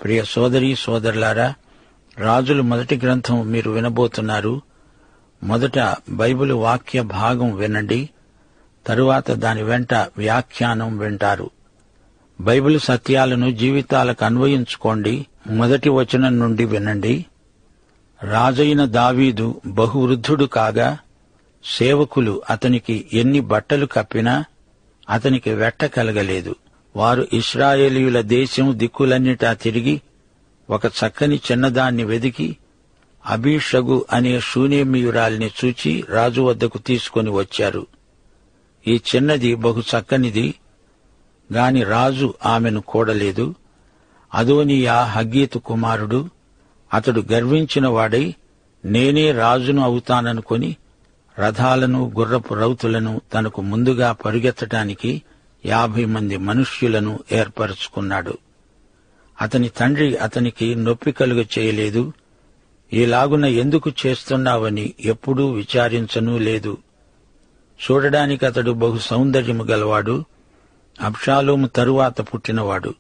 ప్రియ సోదరీ సోదరులారా, రాజుల మొదటి గ్రంథం మీరు వినబోతున్నారు. మొదట బైబిలు వాక్య భాగం వినండి, తరువాత దాని వెంట వ్యాఖ్యానం వింటారు. బైబిలు సత్యాలను జీవితాలకు అన్వయించుకోండి. మొదటి వచనం నుండి వినండి. రాజైన దావీదు బహువృద్ధుడు కాగా సేవకులు అతనికి ఎన్ని బట్టలు కప్పినా అతనికి వెట్ట కలగలేదు. వారు ఇశ్రాయేలీయుల దేశం దిక్కులన్నిటా తిరిగి ఒక చక్కని చిన్నదాన్ని వెదికి అబీషగు అనే షూనేమీయురాలిని చూచి రాజు వద్దకు తీసుకొని వచ్చారు. ఈ చిన్నది బహు చక్కనిది గాని రాజు ఆమెను కూడలేదు. అదోనీయా హగ్గీతు కుమారుడు. అతడు గర్వించిన వాడై నేనే రాజును అవుతాననుకొని రథాలను గుర్రపు రౌతులను తనకు ముందుగా పరుగెత్తటానికి 50 మంది మనుష్యులను ఏర్పరచుకున్నాడు. అతని తండ్రి అతనికి నొప్పి కలుగ చేయలేదు. ఈలాగున ఎందుకు చేస్తున్నావని ఎప్పుడూ విచారించనూ లేదు. చూడడానికి అతడు బహు సౌందర్యము గలవాడు. అబ్షాలోము తరువాత పుట్టినవాడు.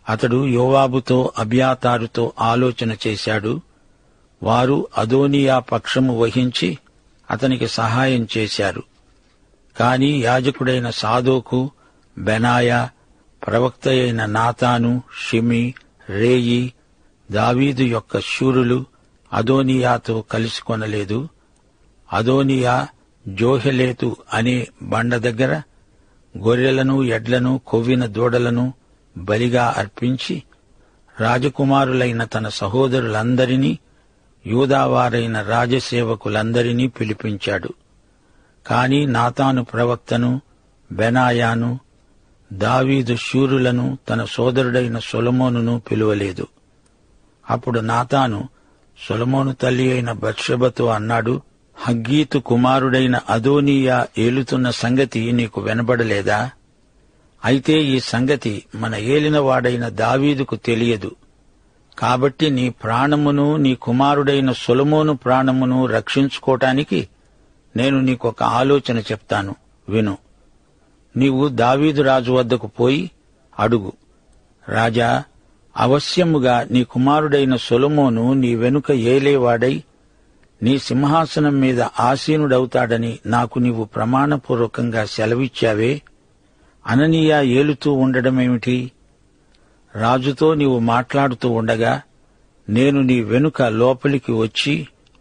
అతడు యోవాబుతో అబ్యాతారుతో ఆలోచన చేశాడు. వారు అదోనీయా పక్షము వహించి అతనికి సహాయం చేశారు. కాని యాజకుడైన సాదోకు, బెనాయా, ప్రవక్త అయిన నాతాను, షిమి, రేయి, దావీదు యొక్క శూరులు అదోనీయాతో కలిసికొనలేదు. అదోనీయా జోహెలేతు అనే బండ దగ్గర గొర్రెలను, ఎడ్లను, కొవ్విన దూడలను బలిగా అర్పించి రాజకుమారులైన తన సహోదరులందరినీ, యూదావారైన రాజసేవకులందరినీ పిలిపించాడు. కాని నాతాను ప్రవక్తను, బెనాయాను, దావీదు శూరులను, తన సోదరుడైన సొలొమోనును పిలువలేదు. అప్పుడు నాతాను సొలొమోను తల్లి అయిన బత్షెబతో అన్నాడు, హగ్గీతు కుమారుడైన అదోనీయా ఏలుతున్న సంగతి నీకు వినబడలేదా? అయితే ఈ సంగతి మన ఏలినవాడైన దావీదుకు తెలియదు. కాబట్టి నీ ప్రాణమును, నీ కుమారుడైన సొలొమోను ప్రాణమును రక్షించుకోటానికి నేను నీకొక ఆలోచన చెప్తాను, విను. నీవు దావీదు రాజు వద్దకు పోయి అడుగు, రాజా, అవశ్యముగా నీ కుమారుడైన సొలొమోను నీ వెనుక ఏలేవాడై నీ సింహాసనం మీద ఆసీనుడవుతాడని నాకు నీవు ప్రమాణపూర్వకంగా సెలవిచ్చావే, అననీయా ఏలుతూ ఉండడమేమిటి? రాజుతో నీవు మాట్లాడుతూ ఉండగా నేను నీ వెనుక లోపలికి వచ్చి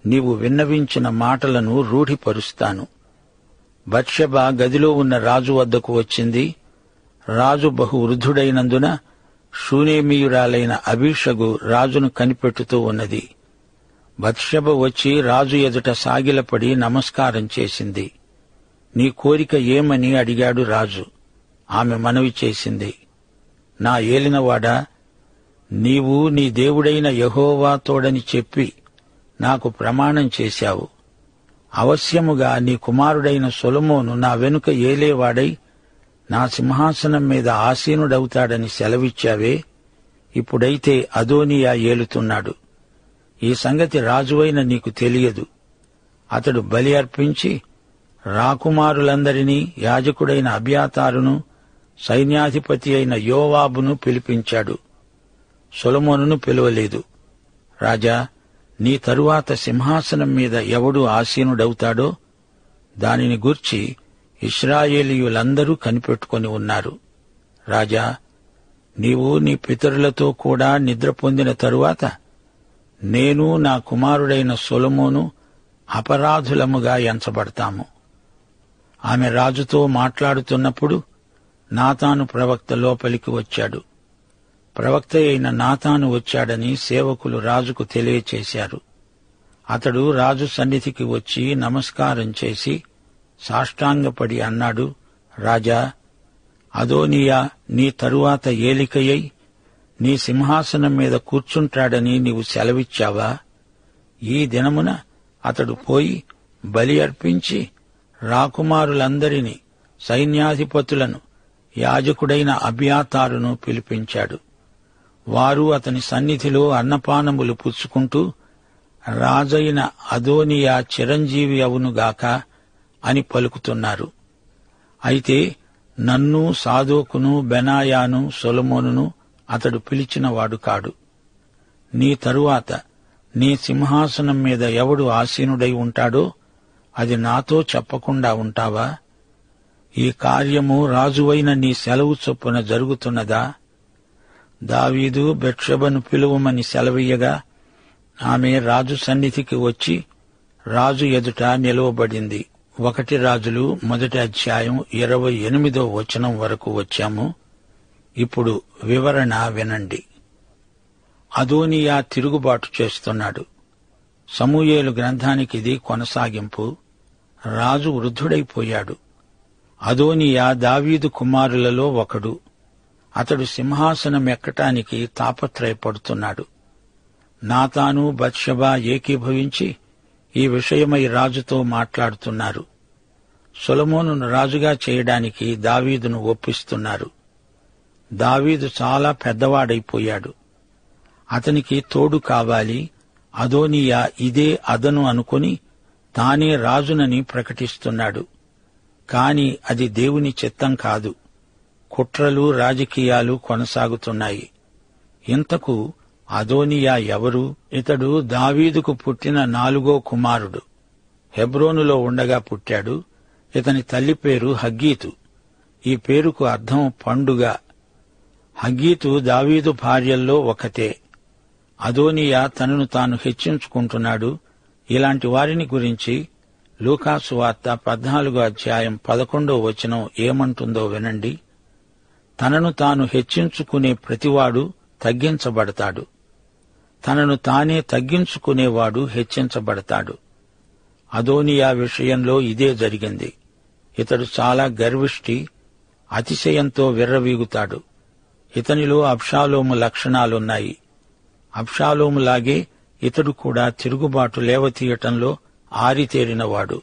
నీవు విన్నవించిన మాటలను రూఢిపరుస్తాను. బత్షెబ గదిలో ఉన్న రాజు వద్దకు వచ్చింది. రాజు బహు వృద్ధుడైనందున షూనేమీయురాలైన అబీషగు రాజును కనిపెట్టుతూ ఉన్నది. బత్షెబ వచ్చి రాజు ఎదుట సాగిలపడి నమస్కారం చేసింది. నీ కోరిక ఏమని అడిగాడు రాజు. ఆమె మనవి చేసింది, నా ఏలినవాడా, నీవు నీ దేవుడైన యెహోవా తోడని చెప్పి నాకు ప్రమాణం చేశావు. అవశ్యముగా నీ కుమారుడైన సొలొమోను నా వెనుక ఏలేవాడై నా సింహాసనం మీద ఆసీనుడవుతాడని సెలవిచ్చావే. ఇప్పుడైతే అదోనీయా ఏలుతున్నాడు. ఈ సంగతి రాజువైన నీకు తెలియదు. అతడు బలి అర్పించి రాకుమారులందరినీ, యాజకుడైన అబ్యాతారును, సైన్యాధిపతి అయిన యోవాబును పిలిపించాడు. సొలొమోనును పిలువలేదు. రాజా, నీ తరువాత సింహాసనం మీద ఎవడు ఆసీనుడవుతాడో దానిని గూర్చి ఇశ్రాయేలీయులందరూ కనిపెట్టుకొని ఉన్నారు. రాజా, నీవు నీ పితరులతో కూడా నిద్ర పొందిన తరువాత నేను, నా కుమారుడైన సొలొమోను అపరాధులముగా ఎంచబడతాము. ఆమె రాజుతో మాట్లాడుతున్నప్పుడు నాతాను ప్రవక్త లోపలికి వచ్చాడు. ప్రవక్త అయిన నాతాను వచ్చాడని సేవకులు రాజుకు తెలియచేశారు. అతడు రాజు సన్నిధికి వచ్చి నమస్కారం చేసి సాష్టాంగపడి అన్నాడు, రాజా, అదోనీయా నీ తరువాత ఏలికయ్యై నీ సింహాసనం మీద కూర్చుంటాడని నీవు సెలవిచ్చావా? ఈ దినమున అతడు పోయి బలి అర్పించి రాకుమారులందరినీ, సైన్యాధిపతులను, యాజకుడైన అబ్యాతారును పిలిపించాడు. వారు అతని సన్నిధిలో అన్నపానములు పుచ్చుకుంటూ రాజైన అదోనీయా చిరంజీవి అవునుగాక అని పలుకుతున్నారు. అయితే నన్ను, సాదోకును, బెనాయాను, సొలొమోనును అతడు పిలిచినవాడు కాడు. నీ తరువాత నీ సింహాసనం మీద ఎవడు ఆసీనుడై ఉంటాడో అది నాతో చెప్పకుండా ఉంటావా? ఈ కార్యము రాజువైన నీ సెలవు చొప్పున జరుగుతున్నదా? దావీదు బెత్షెబను పిలువమని సెలవీయగా ఆమె రాజు సన్నిధికి వచ్చి రాజు ఎదుట నిలువబడింది. 1 రాజులు 1 అధ్యాయం 28వ వచనం వరకు వచ్చాము. ఇప్పుడు వివరణ వినండి. అదోనీయా తిరుగుబాటు చేస్తున్నాడు. సమూయేలు గ్రంథానికి ఇది కొనసాగింపు. రాజు వృద్ధుడైపోయాడు. అదోనీయా దావీదు కుమారులలో ఒకడు. అతడు సింహాసనం ఎక్కటానికి తాపత్రయపడుతున్నాడు. నాతాను బత్షెబ ఏకీభవించి ఈ విషయమై రాజుతో మాట్లాడుతున్నారు. సొలొమోనును రాజుగా చేయడానికి దావీదును ఒప్పిస్తున్నారు. దావీదు చాలా పెద్దవాడైపోయాడు. అతనికి తోడు కావాలి. అదోనీయా ఇదే అదను అనుకుని తానే రాజునని ప్రకటిస్తున్నాడు. కాని అది దేవుని చిత్తం కాదు. కుట్రలు, రాజకీయాలు కొనసాగుతున్నాయి. ఇంతకు అదోనీయా ఎవరు? ఇతడు దావీదుకు పుట్టిన 4వ కుమారుడు. హెబ్రోనులో ఉండగా పుట్టాడు. ఇతని తల్లి పేరు హగ్గీతు. ఈ పేరుకు అర్థం పండుగ. హగ్గీతు దావీదు భార్యల్లో ఒకతే. అదోనీయా తనను తాను హెచ్చించుకుంటున్నాడు. ఇలాంటి వారిని గురించి లూకాసు వార్త 14వ అధ్యాయం 11వ వచనం ఏమంటుందో వినండి. తనను తాను హెచ్చించుకునే ప్రతివాడు తగ్గించబడతాడు. తనను తానే తగ్గించుకునేవాడు హెచ్చించబడతాడు. అదోనీయా విషయంలో ఇదే జరిగింది. ఇతడు చాలా గర్విష్టి, అతిశయంతో విర్రవీగుతాడు. ఇతనిలో అబ్షాలోము లక్షణాలున్నాయి. అబ్షాలోములాగే ఇతడు కూడా తిరుగుబాటు లేవతీయటంలో ఆరితేరినవాడు.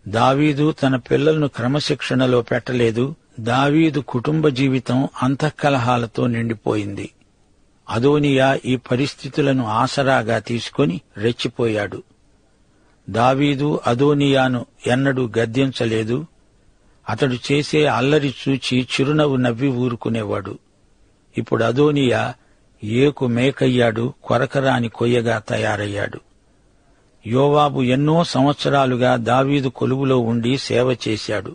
దావీదు తన పిల్లలను క్రమశిక్షణలో పెట్టలేదు. దావీదు కుటుంబ జీవితం అంతఃకలహాలతో నిండిపోయింది. అదోనీయా ఈ పరిస్థితులను ఆసరాగా తీసుకుని రెచ్చిపోయాడు. దావీదు అదోనీయాను ఎన్నడూ గద్దించలేదు. అతడు చేసే అల్లరి చూచి చిరునవ్వు నవ్వి ఊరుకునేవాడు. ఇప్పుడు అదోనీయా ఏకు మేకయ్యాడు, కొరకరాని కొయ్యగా తయారయ్యాడు. యోవాబు ఎన్నో సంవత్సరాలుగా దావీదు కొలువులో ఉండి సేవ చేశాడు.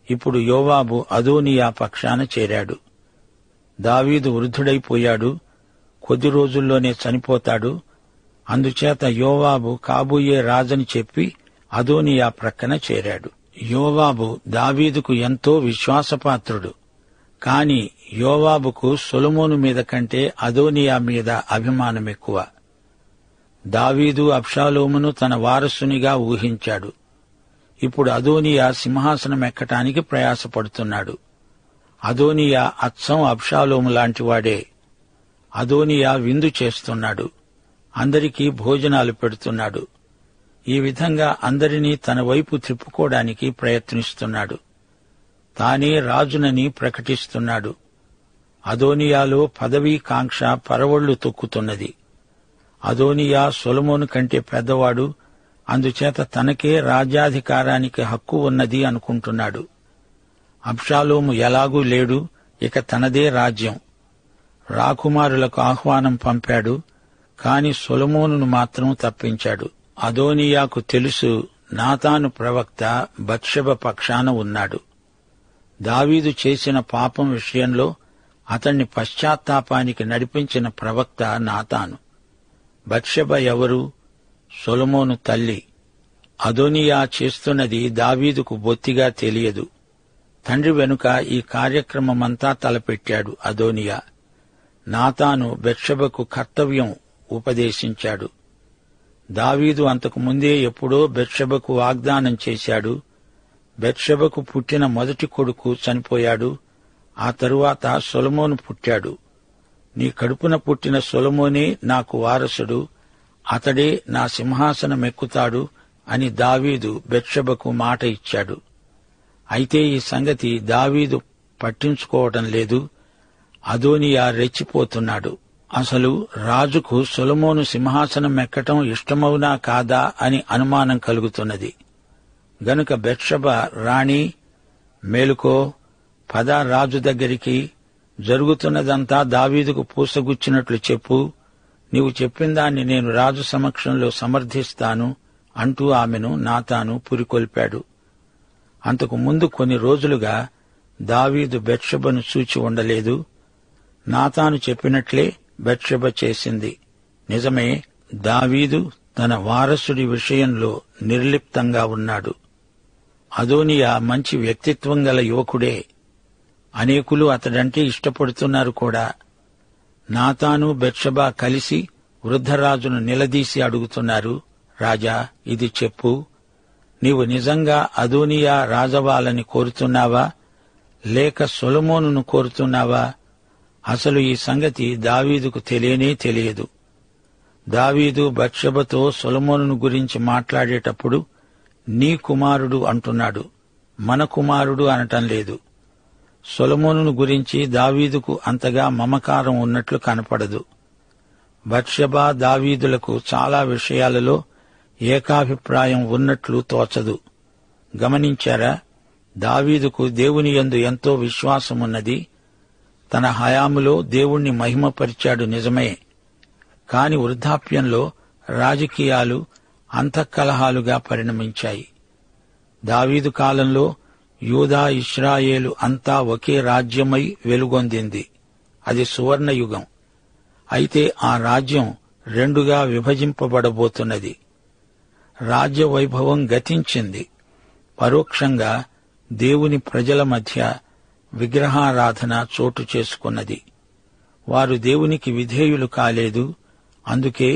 ఇప్పుడు యోవాబు అదోనీయా పక్షాన చేరాడు. దావీదు వృద్ధుడైపోయాడు. కొద్ది రోజుల్లోనే చనిపోతాడు. అందుచేత యోవాబు కాబోయే రాజని చెప్పి అదోనీయా ప్రక్కన చేరాడు. యోవాబు దావీదుకు ఎంతో విశ్వాసపాత్రుడు. కాని యోవాబుకు సొలొమోను మీద కంటే అదోనీయా మీద అభిమానమెక్కువ. దావీదు అబ్షాలోమును తన వారసునిగా ఊహించాడు. ఇప్పుడు అదోనీయా సింహాసనం ఎక్కటానికి ప్రయాసపడుతున్నాడు. అదోనీయా అచ్చం అబ్షాలోము లాంటివాడే. అదోనీయా విందు చేస్తున్నాడు. అందరికీ భోజనాలు పెడుతున్నాడు. ఈ విధంగా అందరినీ తన వైపు త్రిప్పుకోవడానికి ప్రయత్నిస్తున్నాడు. తానే రాజునని ప్రకటిస్తున్నాడు. అదోనీయాలో పదవీ కాంక్ష పరవళ్లు తొక్కుతున్నది. అదోనీయా సొలొమోను కంటే పెద్దవాడు. అందుచేత తనకే రాజ్యాధికారానికి హక్కు ఉన్నది అనుకుంటున్నాడు. అబ్షాలోము ఎలాగూ లేడు. ఇక తనదే రాజ్యం. రాకుమారులకు ఆహ్వానం పంపాడు. కాని సొలొమోనును మాత్రం తప్పించాడు. అదోనీయాకు తెలుసు నాతాను ప్రవక్త బత్షెబ పక్షాన ఉన్నాడు. దావీదు చేసిన పాపం విషయంలో అతణ్ణి పశ్చాత్తాపానికి నడిపించిన ప్రవక్త నాతాను. బత్షెబ ఎవరు? సొలొమోను తల్లి. అదోనీయా చేస్తున్నది దావీదుకు బొత్తిగా తెలియదు. తండ్రి వెనుక ఈ కార్యక్రమమంతా తలపెట్టాడు అదోనీయా. నాతాను బత్షెబకు కర్తవ్యం ఉపదేశించాడు. దావీదు అంతకు ముందే ఎప్పుడో బత్షెబకు వాగ్దానం చేశాడు. బత్షెబకు పుట్టిన మొదటి కొడుకు చనిపోయాడు. ఆ తరువాత సొలొమోను పుట్టాడు. నీ కడుపున పుట్టిన సొలొమోనే నాకు వారసుడు, అతడే నా సింహాసనమెక్కుతాడు అని దావీదు బత్షెబకు మాట ఇచ్చాడు. అయితే ఈ సంగతి దావీదు పట్టించుకోవటం లేదు. అదోనీయా రెచ్చిపోతున్నాడు. అసలు రాజుకు సొలొమోను సింహాసనం ఎక్కటం ఇష్టమవునా కాదా అని అనుమానం కలుగుతున్నది. గనుక బత్షెబ, రాణి మేలుకో, పద రాజు దగ్గరికి, జరుగుతున్నదంతా దావీదుకు పూసగుచ్చినట్లు చెప్పు, నీవు చెప్పిందాన్ని నేను రాజు సమక్షంలో సమర్థిస్తాను అంటూ ఆమెను నాతాను పురికొల్పాడు. అంతకు ముందు కొన్ని రోజులుగా దావీదు బెత్షెబను చూచి ఉండలేదు. నాతాను చెప్పినట్లే బెత్షెబ చేసింది. నిజమే, దావీదు తన వారసుడి విషయంలో నిర్లిప్తంగా ఉన్నాడు. అదోనియా మంచి వ్యక్తిత్వం గల యువకుడే. అనేకులు అతడంటే ఇష్టపడుతున్నారు కూడా. నాతాను బెత్షెబ కలిసి వృద్ధరాజును నిలదీసి అడుగుతున్నారు, రాజా, ఇది చెప్పు, నీవు నిజంగా అదోనియా రాజవాలని కోరుతున్నావా లేక సొలొమోనును కోరుతున్నావా? అసలు ఈ సంగతి దావీదుకు తెలియనే తెలియదు. దావీదు బత్షెబతో సొలొమోనును గురించి మాట్లాడేటప్పుడు నీ కుమారుడు అంటున్నాడు, మన కుమారుడు అనటం లేదు. సొలొమోనును గురించి దావీదుకు అంతగా మమకారం ఉన్నట్లు కనపడదు. బత్షెబ దావీదులకు చాలా విషయాలలో ఏకాభిప్రాయం ఉన్నట్లు తోచదు. గమనించారా? దావీదుకు దేవుని యందు ఎంతో విశ్వాసమున్నది. తన హయాములో దేవుణ్ణి మహిమపరిచాడు, నిజమే. కాని వృద్ధాప్యంలో రాజకీయాలు అంతఃకలహాలుగా పరిణమించాయి. దావీదు కాలంలో యూదా ఇశ్రాయేలు అంతా ఒకే రాజ్యమై వెలుగొందింది. అది సువర్ణయుగం. అయితే ఆ రాజ్యం రెండుగా విభజింపబడబోతున్నది. రాజ్య వైభవం గతించింది. పరోక్షంగా దేవుని ప్రజల మధ్య విగ్రహారాధన చోటు చేసుకున్నది. వారు దేవునికి విధేయులు కాలేదు. అందుకే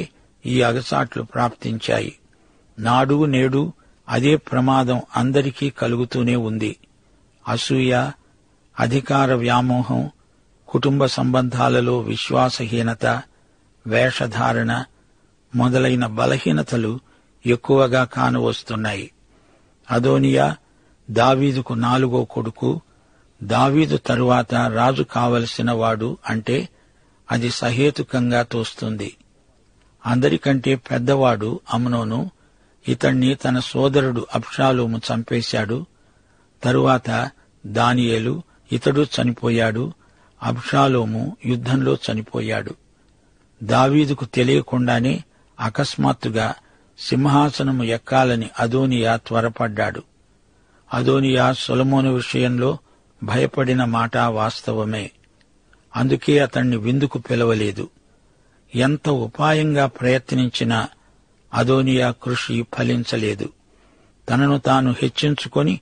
ఈ అగసాట్లు ప్రాప్తించాయి. నాడు నేడు అదే ప్రమాదం అందరికీ కలుగుతూనే ఉంది. అసూయ, అధికార వ్యామోహం, కుటుంబ సంబంధాలలో విశ్వాసహీనత, వేషధారణ మొదలైన బలహీనతలు ఎక్కువగా కానవస్తున్నాయి. అదోనియా దావీదుకు 4వ కొడుకు. దావీదు తరువాత రాజు కావలసిన వాడు అంటే అది సహేతుకంగా తోస్తుంది. అందరికంటే పెద్దవాడు అమ్నోను. ఇతణ్ణి తన సోదరుడు అబ్షాలోము చంపేశాడు. తరువాత దానియేలు, ఇతడు చనిపోయాడు. అబ్షాలోము యుద్ధంలో చనిపోయాడు. దావీదుకు తెలియకుండానే అకస్మాత్తుగా సింహాసనము ఎక్కాలని అదోనియా త్వరపడ్డాడు. అదోనియా సొలొమోను విషయంలో భయపడిన మాట వాస్తవమే. అందుకే అతణ్ణి విందుకు పిలవలేదు. ఎంత ఉపాయంగా ప్రయత్నించినా అదోనియా కృషి ఫలించలేదు. తనను తాను హెచ్చించుకొని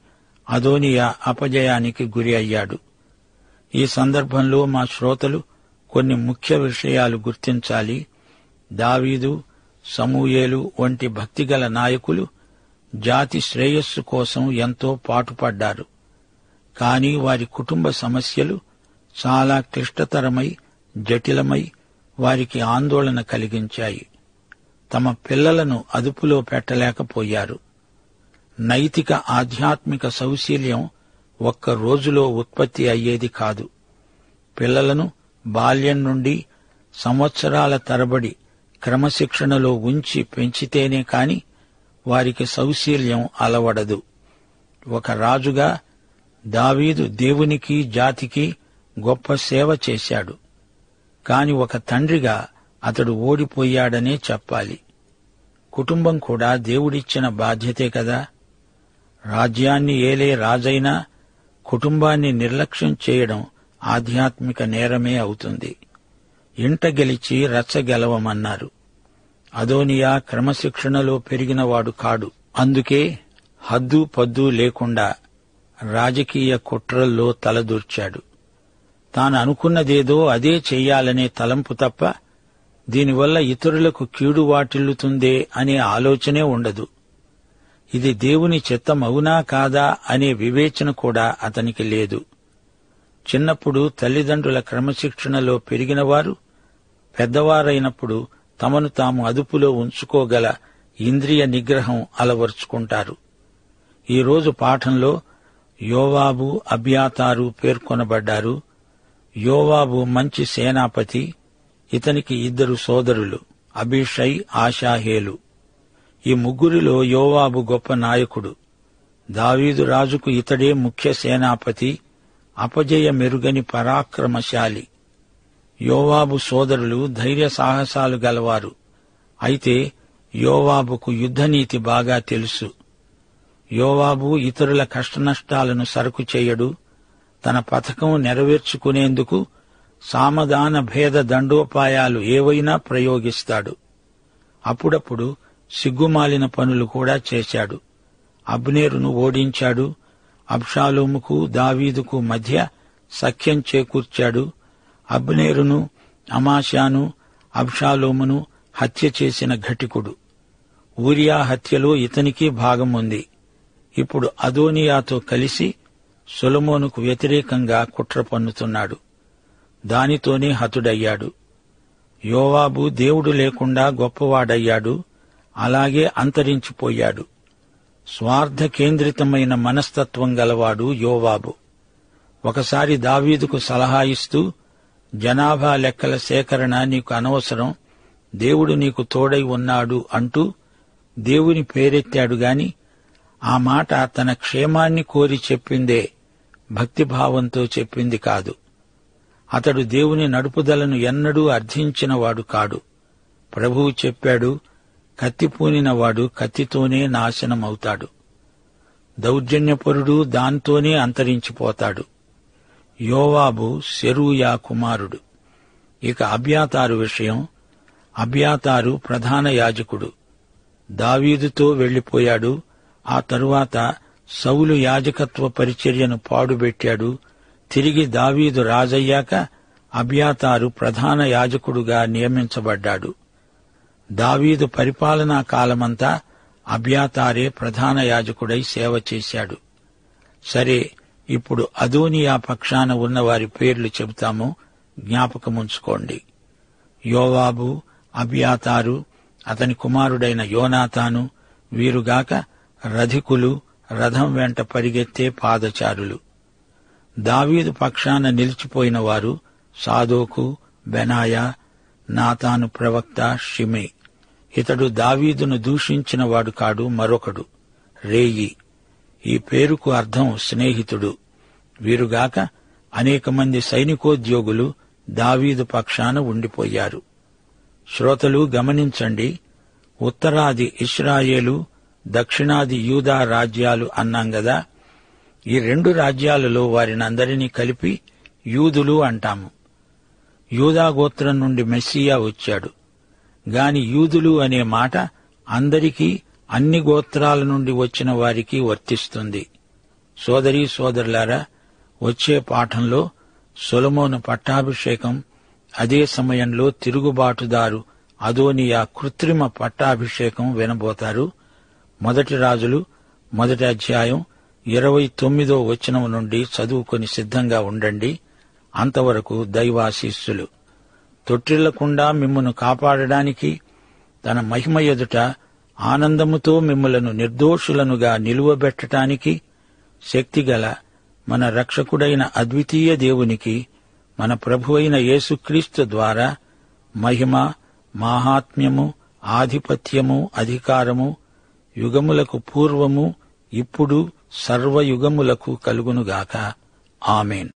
అదోనియా అపజయానికి గురి అయ్యాడు. ఈ సందర్భంలో మా శ్రోతలు కొన్ని ముఖ్య విషయాలు గుర్తించాలి. దావీదు, సమూయేలు వంటి భక్తిగల నాయకులు జాతి శ్రేయస్సు కోసం ఎంతో పాటుపడ్డారు. కాని వారి కుటుంబ సమస్యలు చాలా క్లిష్టతరమై, జటిలమై వారికి ఆందోళన కలిగించాయి. తమ పిల్లలను అదుపులో పెట్టలేకపోయారు. నైతిక ఆధ్యాత్మిక సౌశీల్యం ఒక్క రోజులో ఉత్పత్తి అయ్యేది కాదు. పిల్లలను బాల్యం నుండి సంవత్సరాల తరబడి క్రమశిక్షణలో ఉంచి పెంచితేనే కాని వారికి సౌశీల్యం అలవడదు. ఒక రాజుగా దావీదు దేవునికి, జాతికి గొప్ప సేవ చేశాడు. కాని ఒక తండ్రిగా అతడు ఓడిపోయాడనే చెప్పాలి. కుటుంబం కూడా దేవుడిచ్చిన బాధ్యతే కదా. రాజ్యాన్ని ఏలే రాజైనా కుటుంబాన్ని నిర్లక్ష్యం చేయడం ఆధ్యాత్మిక నేరమే అవుతుంది. ఇంట గెలిచి రచ్చగెలవమన్నారు. అదోనియా క్రమశిక్షణలో పెరిగినవాడు కాడు. అందుకే హద్దు పద్దు లేకుండా రాజకీయ కుట్రల్లో తలదూర్చాడు. తాను అనుకున్నదేదో అదే చెయ్యాలనే తలంపు తప్ప దీనివల్ల ఇతరులకు కీడు వాటిల్లుతుందే అనే ఆలోచనే ఉండదు. ఇది దేవుని చిత్తమవునా కాదా అనే వివేచన కూడా అతనికి లేదు. చిన్నప్పుడు తల్లిదండ్రుల క్రమశిక్షణలో పెరిగినవారు పెద్దవారైనప్పుడు తమను తాము అదుపులో ఉంచుకోగల ఇంద్రియ నిగ్రహం అలవర్చుకుంటారు. ఈరోజు పాఠంలో యోవాబు, అబ్యాతారు పేర్కొనబడ్డారు. యోవాబు మంచి సేనాపతి. ఇతనికి 2 సోదరులు, అబీషై, ఆషాహేలు. ఈ ముగ్గురిలో యోవాబు గొప్ప నాయకుడు. దావీదు రాజుకు ఇతడే ముఖ్య సేనాపతి. అపజయమెరుగని పరాక్రమశాలి. యోవాబు సోదరులు ధైర్య సాహసాలు గలవారు. అయితే యోవాబుకు యుద్ధనీతి బాగా తెలుసు. యోవాబు ఇతరుల కష్టనష్టాలను సరుకు చేయడు. తన పథకం నెరవేర్చుకునేందుకు సామధాన భేద దండోపాయాలు ఏవైనా ప్రయోగిస్తాడు. అప్పుడప్పుడు సిగ్గుమాలిన పనులు కూడా చేశాడు. అబ్నేరును ఓడించాడు. అబ్షాలోముకు దావీదుకు మధ్య సఖ్యం చేకూర్చాడు. అబ్నేరును, అమాశాను, అబ్షాలోమును హత్య చేసిన ఘటికుడు. ఊరియా హత్యలో ఇతనికి భాగముంది. ఇప్పుడు అదోనియాతో కలిసి సొలొమోనుకు వ్యతిరేకంగా కుట్ర పన్నుతున్నాడు. దానితోనే హతుడయ్యాడు. యోవాబు దేవుడు లేకుండా గొప్పవాడయ్యాడు. అలాగే అంతరించిపోయాడు. స్వార్థ కేంద్రితమైన మనస్తత్వం గలవాడు యోవాబు. ఒకసారి దావీదుకు సలహా ఇస్తూ, జనాభా లెక్కల సేకరణ నీకు అనవసరం, దేవుడు నీకు తోడై ఉన్నాడు అంటూ దేవుని పేరెత్తాడు గాని ఆ మాట తన క్షేమాన్ని కోరి చెప్పిందే, భక్తిభావంతో చెప్పింది కాదు. అతడు దేవుని నడుపుదలను ఎన్నడూ అర్థించినవాడు కాడు. ప్రభువు చెప్పాడు, కత్తిపూనినవాడు కత్తితోనే నాశనమవుతాడు. దౌర్జన్యపరుడు దాంతోనే అంతరించిపోతాడు. యోవాబు సెరూయా కుమారుడు. ఇక అబ్యాతారు విషయం. అబ్యాతారు ప్రధాన యాజకుడు. దావీదుతో వెళ్లిపోయాడు. ఆ తరువాత సౌలు యాజకత్వ పరిచర్యను పాడుబెట్టాడు. తిరిగి దావీదు రాజయ్యాక అబ్యాతారు ప్రధాన యాజకుడుగా నియమించబడ్డాడు. దావీదు పరిపాలనా కాలమంతా అబ్యాతారే ప్రధాన యాజకుడై సేవ చేశాడు. సరే, ఇప్పుడు అదోనియా పక్షాన ఉన్నవారి పేర్లు చెబుతాము, జ్ఞాపకముంచుకోండి. యోవాబు, అబ్యాతారు, అతని కుమారుడైన యోనాతాను, వీరుగాక రథికులు, రథం వెంట పరిగెత్తే పాదచారులు. దావీదు పక్షాన నిలిచిపోయిన వారు సాదోకు, బెనాయా, నాతాను ప్రవక్త, షిమై. ఇతడు దావీదును దూషించినవాడు కాడు, మరొకడు రేయి. ఈ పేరుకు అర్థం స్నేహితుడు. వీరుగాక అనేక మంది సైనికోద్యోగులు దావీదు పక్షాన ఉండిపోయారు. శ్రోతలు గమనించండి, ఉత్తరాది ఇశ్రాయేలు, దక్షిణాది యూదా రాజ్యాలు అన్నాం గదా. ఈ రెండు రాజ్యాలలో వారినందరినీ కలిపి యూదులు అంటాము. యూదా గోత్రం నుండి మెస్సియా వచ్చాడు. గాని యూదులు అనే మాట అందరికీ, అన్ని గోత్రాల నుండి వచ్చిన వారికి వర్తిస్తుంది. సోదరీ సోదరులారా, వచ్చే పాఠంలో సొలొమోను పట్టాభిషేకం, అదే సమయంలో తిరుగుబాటుదారు అదోనియా కృత్రిమ పట్టాభిషేకం వినబోతారు. 1 రాజులు 1 అధ్యాయం 29వ వచనం నుండి చదువుకొని సిద్ధంగా ఉండండి. అంతవరకు దైవాశీస్సులు. తొట్టిల్లకుండా మిమ్మును కాపాడడానికి, తన మహిమ ఎదుట ఆనందముతో మిమ్ములను నిర్దోషులనుగా నిలువబెట్టడానికి శక్తిగల మన రక్షకుడైన అద్వితీయ దేవునికి, మన ప్రభువైన యేసుక్రీస్తు ద్వారా మహిమ, మాహాత్మ్యము, ఆధిపత్యము, అధికారము యుగములకు పూర్వము, ఇప్పుడు సర్వయుగములకు కలుగునుగాక. ఆమేన్.